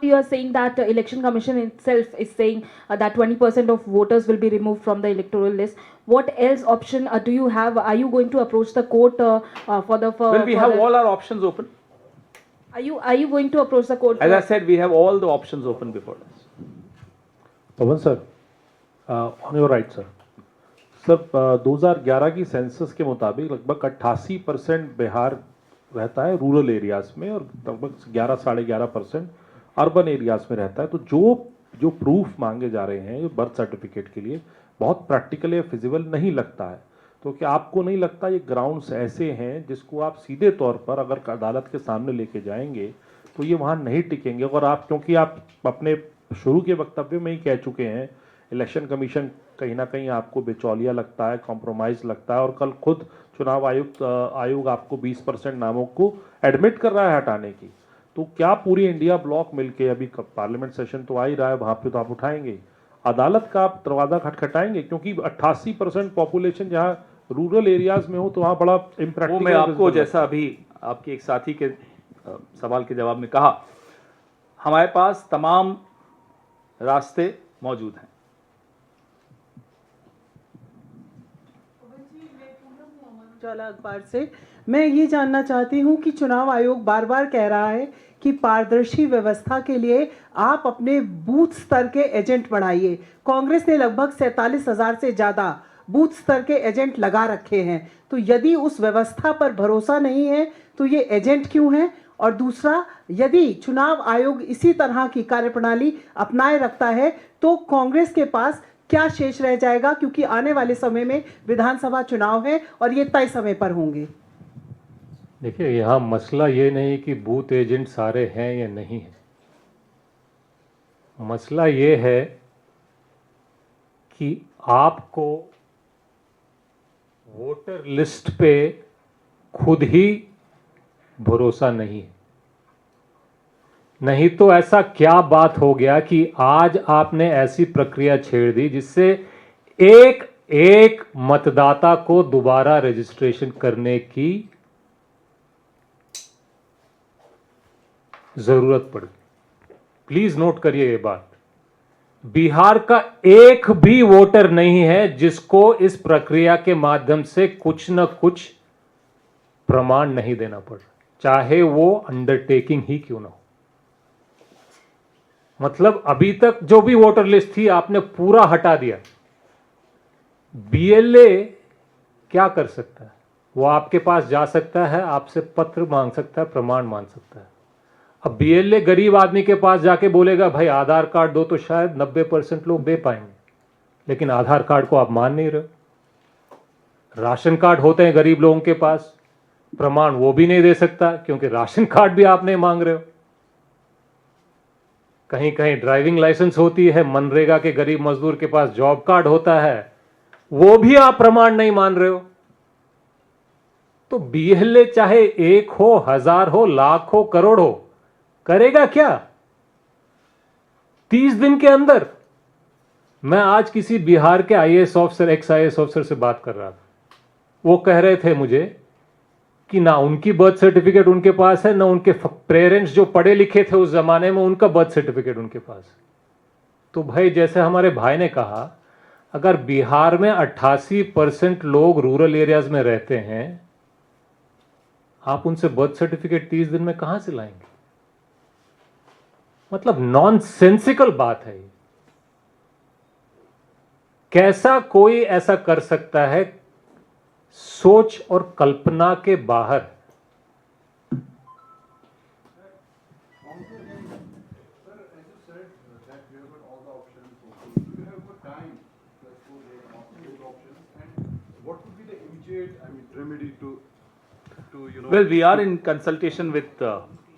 You are saying that election commission itself is saying that 20% of voters will be removed from the electoral list. What else option do you have? Are you going to approach the court for the? Well, we have all our options open. Are you going to approach the court? As I said, we have all the options open before us. Pawan sir, on your right sir. Sir 2011 की census के मुताबिक लगभग 88% बिहार रहता है rural areas में और लगभग 11-11.5% urban areas में रहता है। तो जो प्रूफ मांगे जा रहे हैं बर्थ सर्टिफिकेट के लिए बहुत प्रैक्टिकल या फिजिबल नहीं लगता है। तो क्या आपको नहीं लगता ये ग्राउंड्स ऐसे हैं जिसको आप सीधे तौर पर अगर अदालत के सामने लेके जाएंगे तो ये वहाँ नहीं टिकेंगे? और आप, क्योंकि आप अपने शुरू के वक्तव्य में ही कह चुके हैं इलेक्शन कमीशन कहीं ना कहीं आपको बिचौलिया लगता है, कॉम्प्रोमाइज़ लगता है, और कल खुद चुनाव आयोग आपको 20% नामों को एडमिट कर रहा है हटाने की। तो क्या पूरी इंडिया ब्लॉक मिलके, अभी पार्लियामेंट सेशन तो आ ही रहा है, वहाँ पे तो आप उठाएंगे, अदालत का आप दरवाज़ा खटखटाएंगे? क्योंकि 88% पॉपुलेशन जहाँ रूरल एरियाज में हो तो वहाँ बड़ा इम्प्रैक्टिकल। वो मैं आपको, जैसा अभी आपके एक साथी के सवाल के जवाब में कहा, हमारे पास तमाम रास्ते मौजूद हैं। उजाला अखबार से मैं ये जानना चाहती हूँ कि चुनाव आयोग बार बार कह रहा है कि पारदर्शी व्यवस्था के लिए आप अपने बूथ स्तर के एजेंट बढ़ाइए। कांग्रेस ने लगभग 47,000 से ज़्यादा बूथ स्तर के एजेंट लगा रखे हैं। तो यदि उस व्यवस्था पर भरोसा नहीं है तो ये एजेंट क्यों हैं? और दूसरा, यदि चुनाव आयोग इसी तरह की कार्यप्रणाली अपनाए रखता है तो कांग्रेस के पास क्या शेष रह जाएगा? क्योंकि आने वाले समय में विधानसभा चुनाव है और ये तय समय पर होंगे। देखिए, यहाँ मसला ये नहीं कि बूथ एजेंट सारे हैं या नहीं है, मसला ये है कि आपको वोटर लिस्ट पे खुद ही भरोसा नहीं है। नहीं तो ऐसा क्या बात हो गया कि आज आपने ऐसी प्रक्रिया छेड़ दी जिससे एक मतदाता को दोबारा रजिस्ट्रेशन करने की जरूरत पड़ गई। प्लीज नोट करिए ये बात, बिहार का एक भी वोटर नहीं है जिसको इस प्रक्रिया के माध्यम से कुछ न कुछ प्रमाण नहीं देना पड़ रहा, चाहे वो अंडरटेकिंग ही क्यों ना हो। मतलब अभी तक जो भी वोटर लिस्ट थी आपने पूरा हटा दिया। बीएलए क्या कर सकता है? वो आपके पास जा सकता है, आपसे पत्र मांग सकता है, प्रमाण मांग सकता है। अब बीएलए गरीब आदमी के पास जाके बोलेगा भाई आधार कार्ड दो, तो शायद 90% लोग दे पाएंगे, लेकिन आधार कार्ड को आप मान नहीं रहे। राशन कार्ड होते हैं गरीब लोगों के पास, प्रमाण वो भी नहीं दे सकता क्योंकि राशन कार्ड भी आप नहीं मांग रहे हो। कहीं कहीं ड्राइविंग लाइसेंस होती है, मनरेगा के गरीब मजदूर के पास जॉब कार्ड होता है, वो भी आप प्रमाण नहीं मान रहे हो। तो बीएलए चाहे 1 हो, 1000 हो, लाख हो, करोड़ हो, करेगा क्या 30 दिन के अंदर? मैं आज किसी बिहार के IAS officer, x IAS officer से बात कर रहा था। वो कह रहे थे मुझे कि ना उनकी बर्थ सर्टिफिकेट उनके पास है, ना उनके पेरेंट्स जो पढ़े लिखे थे उस जमाने में उनका बर्थ सर्टिफिकेट उनके पास है। तो भाई, जैसे हमारे भाई ने कहा, अगर बिहार में 88% लोग रूरल एरियाज में रहते हैं, आप उनसे बर्थ सर्टिफिकेट 30 दिन में कहां से लाएंगे? मतलब नॉनसेंसिकल बात है ये। कैसा कोई ऐसा कर सकता है? सोच और कल्पना के बाहर। Sir, as you said that we have got all the options open. Do you have got time to explore those options? And what would be the immediate, remedy to Well, we are in consultation with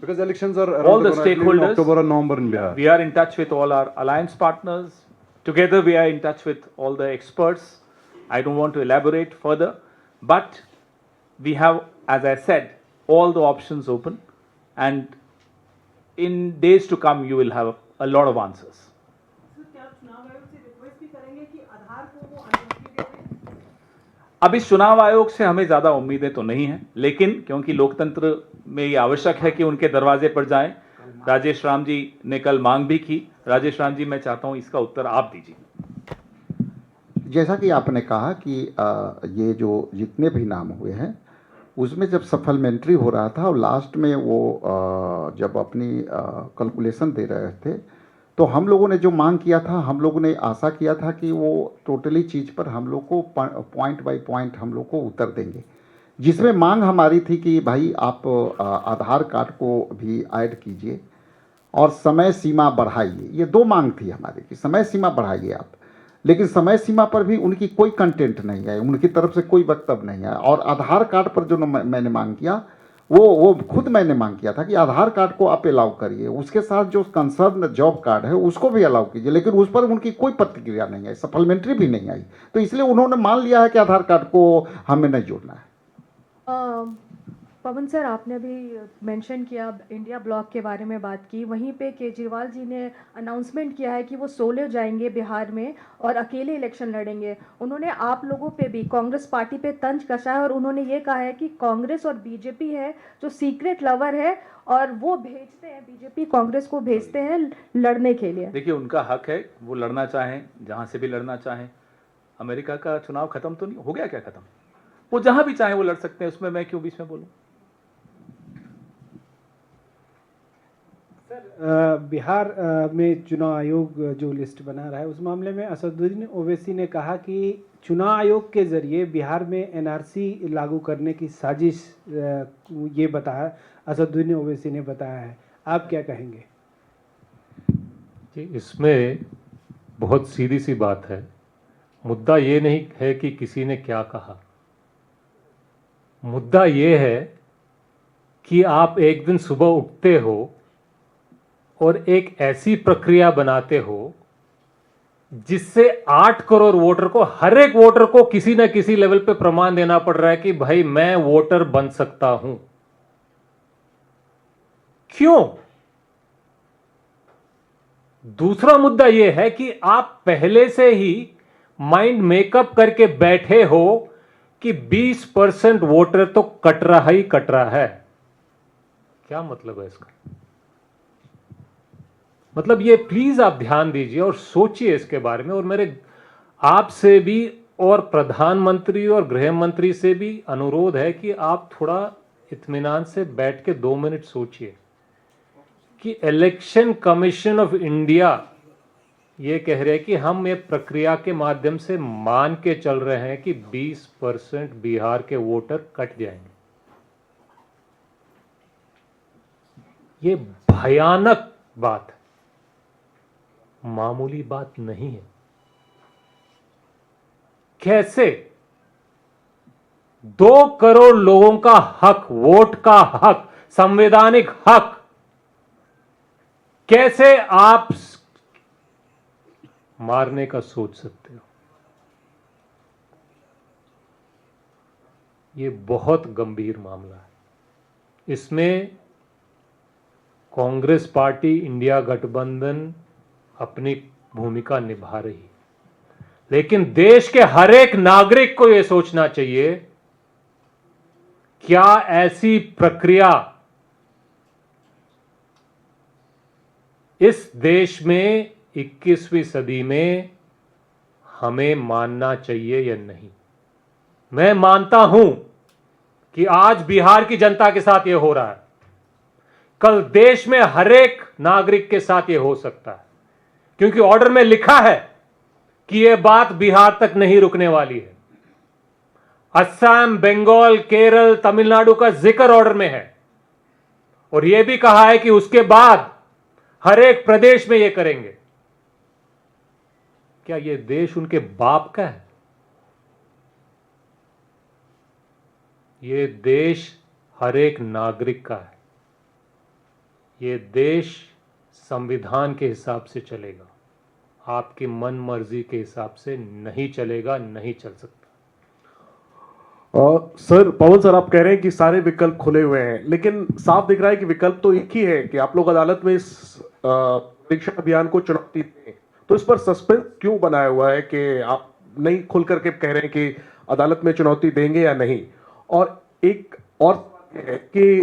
because elections are all the corner, I believe, in stakeholders. October and November in Bihar. We are in touch with all our alliance partners. Together, we are in touch with all the experts. I don't want to elaborate further, but we have, as I said, all the options open, and in days to come, you will have a lot of answers. Sir, क्या आप चुनाव आयोग से request भी करेंगे कि आधार को वो अनुमति दे दें? अब इस चुनाव आयोग से हमें ज्यादा उम्मीदें तो नहीं हैं, लेकिन क्योंकि लोकतंत्र में ये आवश्यक है कि उनके दरवाजे पर जाएं, राजेश राम जी ने कल मांग भी की। राजेश राम जी, मैं चाहता हूं इसका उत्तर आप दीजिए। जैसा कि आपने कहा कि ये जो जितने भी नाम हुए हैं उसमें जब सप्लीमेंट्री हो रहा था और लास्ट में वो जब अपनी कैलकुलेशन दे रहे थे तो हम लोगों ने जो मांग किया था, हम लोगों ने आशा किया था कि वो टोटली चीज़ पर हम लोग को पॉइंट बाय पॉइंट हम लोग को उत्तर देंगे, जिसमें मांग हमारी थी कि भाई आप आधार कार्ड को भी ऐड कीजिए और समय सीमा बढ़ाइए। ये दो मांग थी हमारी कि समय सीमा बढ़ाइए आप, लेकिन समय सीमा पर भी उनकी कोई कंटेंट नहीं है, उनकी तरफ से कोई वक्तव्य नहीं है। और आधार कार्ड पर जो मैंने मांग किया वो खुद मैंने मांग किया था कि आधार कार्ड को आप अलाउ करिए, उसके साथ जो कंसर्न जॉब कार्ड है उसको भी अलाउ कीजिए, लेकिन उस पर उनकी कोई प्रतिक्रिया नहीं आई, सप्लीमेंट्री भी नहीं आई। तो इसलिए उन्होंने मान लिया है कि आधार कार्ड को हमें नहीं जोड़ना है। पवन सर, आपने अभी मेंशन किया, इंडिया ब्लॉक के बारे में बात की, वहीं पे केजरीवाल जी ने अनाउंसमेंट किया है कि वो सोलो जाएंगे बिहार में और अकेले इलेक्शन लड़ेंगे। उन्होंने आप लोगों पे भी, कांग्रेस पार्टी पे तंज कसा है और उन्होंने ये कहा है कि कांग्रेस और बीजेपी है जो सीक्रेट लवर है और वो भेजते हैं, बीजेपी कांग्रेस को भेजते हैं लड़ने के लिए। देखिए, उनका हक है, वो लड़ना चाहें, जहां से भी लड़ना चाहें। अमेरिका का चुनाव खत्म तो नहीं हो गया क्या? खत्म, वो जहां भी चाहें वो लड़ सकते हैं, उसमें मैं क्यों बीच में बोलूं? सर, बिहार में चुनाव आयोग जो लिस्ट बना रहा है उस मामले में असदुद्दीन ओवैसी ने कहा कि चुनाव आयोग के जरिए बिहार में एनआरसी लागू करने की साजिश ये बताया, असदुद्दीन ओवैसी ने बताया है। आप क्या कहेंगे? जी, इसमें बहुत सीधी सी बात है। मुद्दा ये नहीं है कि किसी ने क्या कहा, मुद्दा ये है कि आप एक दिन सुबह उठते हो और एक ऐसी प्रक्रिया बनाते हो जिससे 8 करोड़ वोटर को, हर एक वोटर को किसी न किसी लेवल पे प्रमाण देना पड़ रहा है कि भाई मैं वोटर बन सकता हूं। क्यों? दूसरा मुद्दा यह है कि आप पहले से ही माइंड मेकअप करके बैठे हो कि 20% वोटर तो कट रहा ही कट रहा है। क्या मतलब है इसका? मतलब ये प्लीज आप ध्यान दीजिए और सोचिए इसके बारे में। और मेरे आपसे भी और प्रधानमंत्री और गृह मंत्री से भी अनुरोध है कि आप थोड़ा इत्मीनान से बैठ के 2 मिनट सोचिए कि इलेक्शन कमीशन ऑफ इंडिया ये कह रहे हैं कि हम ये प्रक्रिया के माध्यम से मान के चल रहे हैं कि 20% बिहार के वोटर कट जाएंगे। ये भयानक बात है, मामूली बात नहीं है। कैसे 2 करोड़ लोगों का हक, वोट का हक, संवैधानिक हक, कैसे आप मारने का सोच सकते हो? ये बहुत गंभीर मामला है। इसमें कांग्रेस पार्टी, इंडिया गठबंधन अपनी भूमिका निभा रही है, लेकिन देश के हर एक नागरिक को यह सोचना चाहिए, क्या ऐसी प्रक्रिया इस देश में 21वीं सदी में हमें मानना चाहिए या नहीं? मैं मानता हूं कि आज बिहार की जनता के साथ यह हो रहा है, कल देश में हर एक नागरिक के साथ यह हो सकता है, क्योंकि ऑर्डर में लिखा है कि यह बात बिहार तक नहीं रुकने वाली है। असम, बंगाल, केरल, तमिलनाडु का जिक्र ऑर्डर में है और यह भी कहा है कि उसके बाद हर एक प्रदेश में यह करेंगे। क्या यह देश उनके बाप का है? यह देश हर एक नागरिक का है। यह देश संविधान के हिसाब से चलेगा, आपकी मन मर्जी के हिसाब से नहीं चलेगा, नहीं चल सकता। सर, पवन सर, आप कह रहे हैं कि सारे विकल्प खुले हुए हैं, लेकिन साफ दिख रहा है कि विकल्प तो एक ही है कि आप लोग अदालत में इस परीक्षा अभियान को चुनौती दें। तो इस पर सस्पेंस क्यों बनाया हुआ है कि आप नहीं खुल करके कह रहे हैं कि अदालत में चुनौती देंगे या नहीं? और एक और सवाल है कि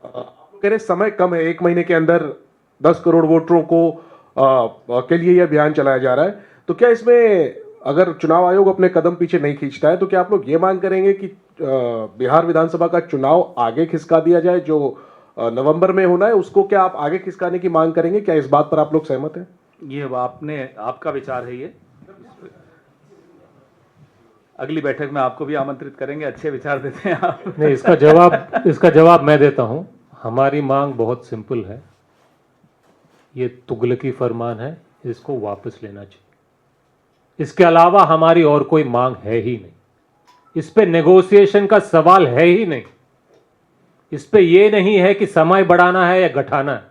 आप लोग कह रहे हैं समय कम है, 1 महीने के अंदर 10 करोड़ वोटरों को के लिए यह अभियान चलाया जा रहा है। तो क्या इसमें अगर चुनाव आयोग अपने कदम पीछे नहीं खींचता है तो क्या आप लोग ये मांग करेंगे कि बिहार विधानसभा का चुनाव आगे खिसका दिया जाए, जो नवंबर में होना है उसको क्या आप आगे खिसकाने की मांग करेंगे? क्या इस बात पर आप लोग सहमत हैं? ये आपका विचार है। ये अगली बैठक में आपको भी आमंत्रित करेंगे, अच्छे विचार देते हैं आप। नहीं, इसका जवाब मैं देता हूं। हमारी मांग बहुत सिंपल है। ये तुगलकी फरमान है, इसको वापस लेना चाहिए। इसके अलावा हमारी और कोई मांग है ही नहीं। इस पे नेगोशिएशन का सवाल है ही नहीं। इस पे ये नहीं है कि समय बढ़ाना है या घटाना है।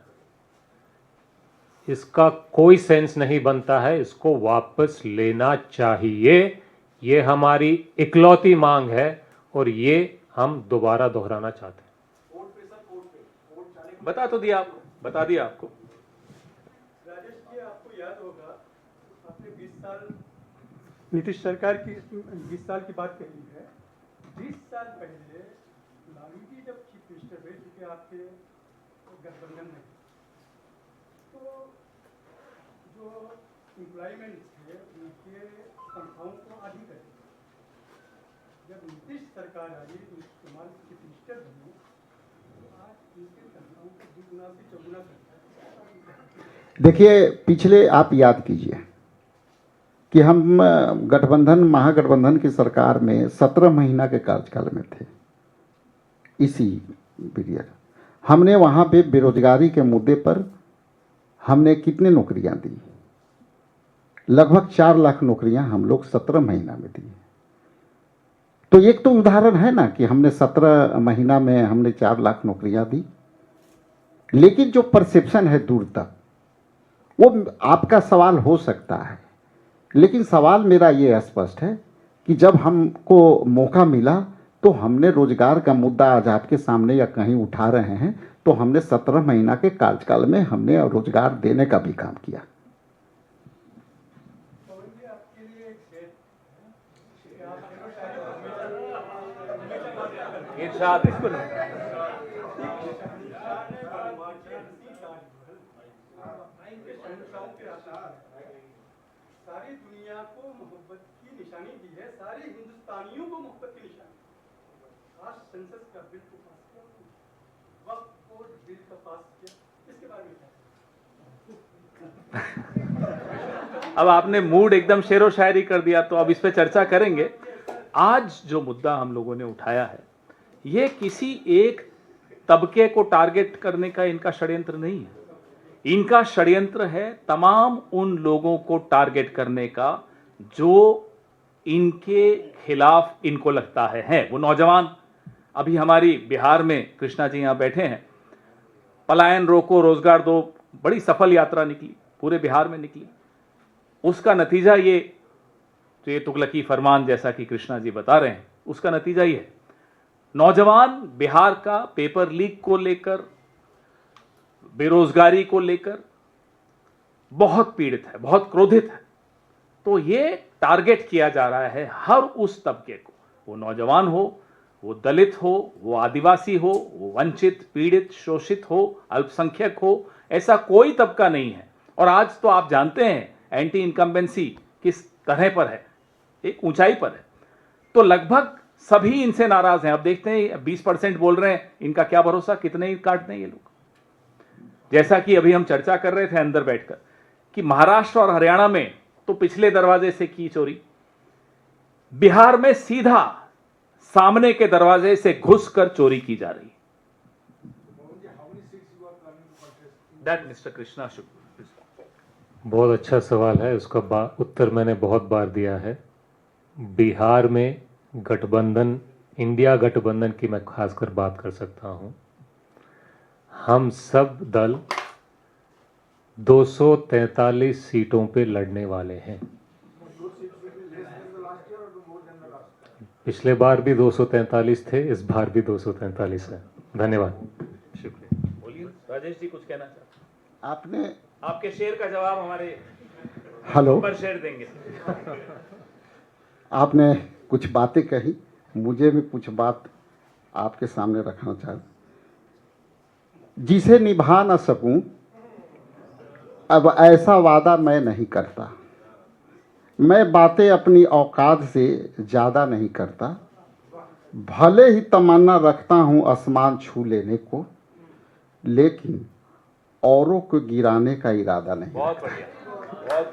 इसका कोई सेंस नहीं बनता है। इसको वापस लेना चाहिए। ये हमारी इकलौती मांग है और ये हम दोबारा दोहराना चाहते हैं। बता दिया आपको। राजेश जी, आपको याद होगा आपने 20 साल नीतीश सरकार की 20 साल की बात कही है। 20 साल पहले लालू जी जब चीफ मिनिस्टर हुए, चूंकि आपके गठबंधन में, तो जो एम्प्लॉयमेंट थे उनके तनख्वाहों को आधी कर दिया। जब नीतीश सरकार आई, नीतीश कुमार चीफ मिनिस्टर बने, तो आज उनके तनख्वाहों को 2 गुना से 4 गुना कर। देखिए, पिछले आप याद कीजिए कि हम गठबंधन महागठबंधन की सरकार में 17 महीना के कार्यकाल में थे। इसी पीरियड हमने वहाँ पे बेरोजगारी के मुद्दे पर हमने कितनी नौकरियाँ दी? लगभग 4 लाख नौकरियाँ हम लोग 17 महीना में दी। तो एक तो उदाहरण है ना कि हमने 17 महीना में हमने 4 लाख नौकरियाँ दी। लेकिन जो परसेप्शन है दूर तक, वो आपका सवाल हो सकता है, लेकिन सवाल मेरा ये स्पष्ट है कि जब हमको मौका मिला तो हमने रोजगार का मुद्दा आज आपके सामने या कहीं उठा रहे हैं, तो हमने 17 महीना के कार्यकाल में हमने रोजगार देने का भी काम किया। सारी दुनिया को मोहब्बत की निशानी दी है, सारे हिंदुस्तानियों को मोहब्बत की निशानी। आज सेंसस का बिल को पास किया, वक्त बोर्ड बिल का पास किया, इसके बारे में अब आपने मूड एकदम शेरो शायरी कर दिया, तो अब इस पे चर्चा करेंगे। आज जो मुद्दा हम लोगों ने उठाया है, ये किसी एक तबके को टारगेट करने का इनका षड्यंत्र नहीं है। इनका षड्यंत्र है तमाम उन लोगों को टारगेट करने का जो इनके खिलाफ इनको लगता है वो नौजवान। अभी हमारी बिहार में कृष्णा जी यहाँ बैठे हैं, पलायन रोको रोजगार दो, बड़ी सफल यात्रा निकली, पूरे बिहार में निकली। उसका नतीजा ये, तो ये तुगलकी फरमान जैसा कि कृष्णा जी बता रहे हैं, उसका नतीजा ये है। नौजवान बिहार का पेपर लीक को लेकर, बेरोजगारी को लेकर बहुत पीड़ित है, बहुत क्रोधित है। तो ये टारगेट किया जा रहा है हर उस तबके को, वो नौजवान हो, वो दलित हो, वो आदिवासी हो, वो वंचित, पीड़ित, शोषित हो, अल्पसंख्यक हो, ऐसा कोई तबका नहीं है। और आज तो आप जानते हैं एंटी इनकम्बेंसी किस तरह पर है, एक ऊंचाई पर है। तो लगभग सभी इनसे नाराज हैं। अब देखते हैं 20% बोल रहे हैं, इनका क्या भरोसा, कितने ही काटते हैं ये लोग। जैसा कि अभी हम चर्चा कर रहे थे अंदर बैठकर कि महाराष्ट्र और हरियाणा में तो पिछले दरवाजे से की चोरी, बिहार में सीधा सामने के दरवाजे से घुसकर चोरी की जा रही है। That Mr. Krishna should. बहुत अच्छा सवाल है, उसका उत्तर मैंने बहुत बार दिया है। बिहार में गठबंधन, इंडिया गठबंधन की मैं खासकर बात कर सकता हूं। हम सब दल 243 सीटों पे लड़ने वाले हैं। पिछले बार भी 243 थे, इस बार भी 243 है। धन्यवाद। शुक्रिया। बोलिए राजेश जी, कुछ कहना चाहते हैं? आपने आपके शेर का जवाब हमारे हेलो पर शेर देंगे। आपने कुछ बातें कही, मुझे भी कुछ बात आपके सामने रखना चाहता, जिसे निभा न सकूं अब ऐसा वादा मैं नहीं करता। मैं बातें अपनी औकात से ज़्यादा नहीं करता। भले ही तमन्ना रखता हूं आसमान छू लेने को, लेकिन औरों को गिराने का इरादा नहीं। बहुत बढ़िया, बहुत बढ़िया।